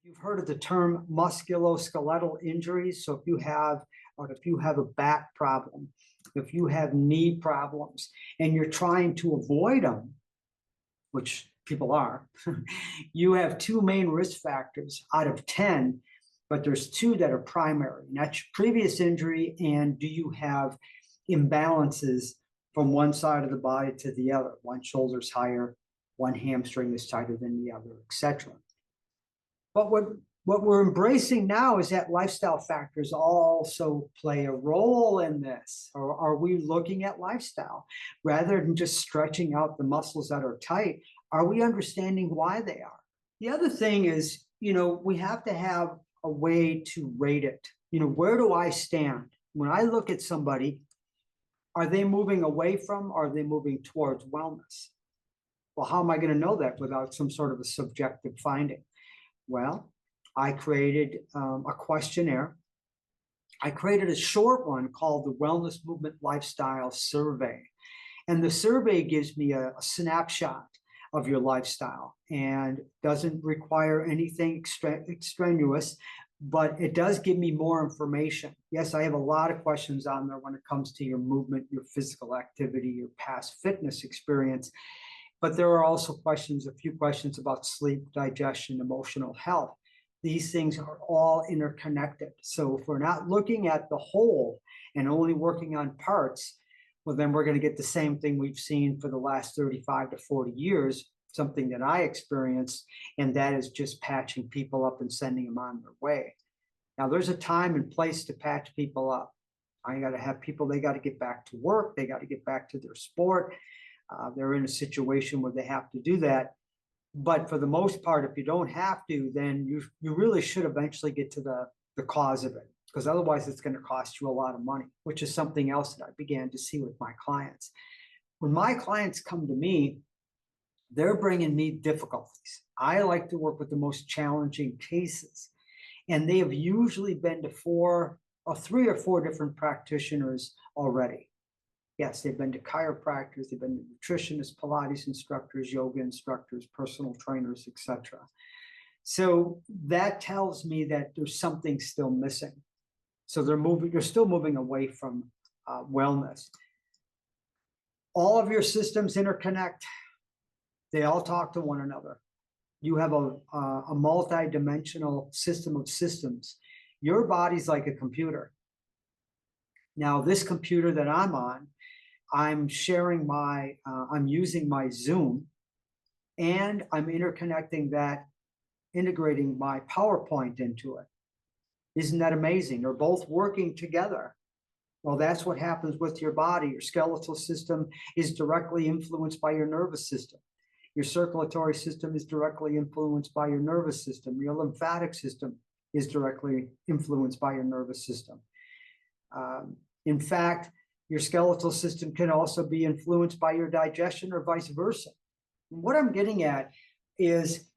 You've heard of the term musculoskeletal injuries. So if you have a back problem, if you have knee problems, and you're trying to avoid them, which people are, you have two main risk factors out of 10, but there's two that are primary. And that's your previous injury, and do you have imbalances from one side of the body to the other? One shoulder's higher, one hamstring is tighter than the other, etc. But what we're embracing now is that lifestyle factors also play a role in this. Or are we looking at lifestyle rather than just stretching out the muscles that are tight? Are we understanding why they are? The other thing is, we have to have a way to rate it. Where do I stand? When I look at somebody, are they moving away from, or are they moving towards wellness? Well, how am I going to know that without some sort of a subjective finding? Well, I created a questionnaire. I created a short one called the Wellness Movement Lifestyle Survey. And the survey gives me a snapshot of your lifestyle and doesn't require anything extraneous, but it does give me more information. Yes, I have a lot of questions on there when it comes to your movement, your physical activity, your past fitness experience. But there are also a few questions about sleep, digestion, emotional health. These things are all interconnected. So if we're not looking at the whole and only working on parts, well, then we're going to get the same thing we've seen for the last 35 to 40 years, something that I experienced, and that is just patching people up and sending them on their way. Now, there's a time and place to patch people up. I got to have people, they got to get back to work, they got to get back to their sport. They're in a situation where they have to do that. But for the most part, if you don't have to, then you really should eventually get to the cause of it, because otherwise it's going to cost you a lot of money, which is something else that I began to see with my clients. When my clients come to me, they're bringing me difficulties. I like to work with the most challenging cases. And they have usually been to three or four different practitioners already. Yes, they've been to chiropractors, they've been to nutritionists, Pilates instructors, yoga instructors, personal trainers, etc. So that tells me that there's something still missing. So they're still moving away from wellness. All of your systems interconnect. They all talk to one another. You have a multi-dimensional system of systems. Your body's like a computer. Now, this computer that I'm on, I'm sharing I'm using my Zoom, and I'm integrating my PowerPoint into it. Isn't that amazing? They're both working together. Well, that's what happens with your body. Your skeletal system is directly influenced by your nervous system. Your circulatory system is directly influenced by your nervous system. Your lymphatic system is directly influenced by your nervous system. In fact, your skeletal system can also be influenced by your digestion or vice versa. What I'm getting at is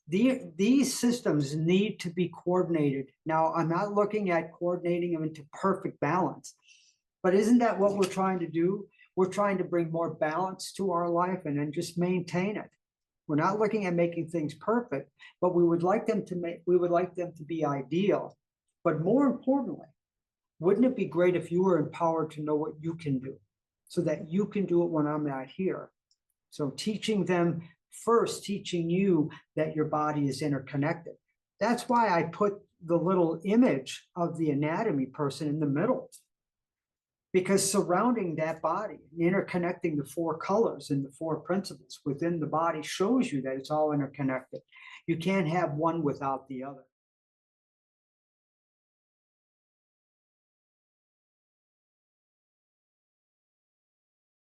these systems need to be coordinated. Now, I'm not looking at coordinating them into perfect balance, but isn't that what we're trying to do? We're trying to bring more balance to our life and then just maintain it. We're not looking at making things perfect, but we would like them to be ideal. But more importantly, wouldn't it be great if you were empowered to know what you can do so that you can do it when I'm not here? So teaching you that your body is interconnected. That's why I put the little image of the anatomy person in the middle, because surrounding that body, interconnecting the four colors and the four principles within the body shows you that it's all interconnected. You can't have one without the other.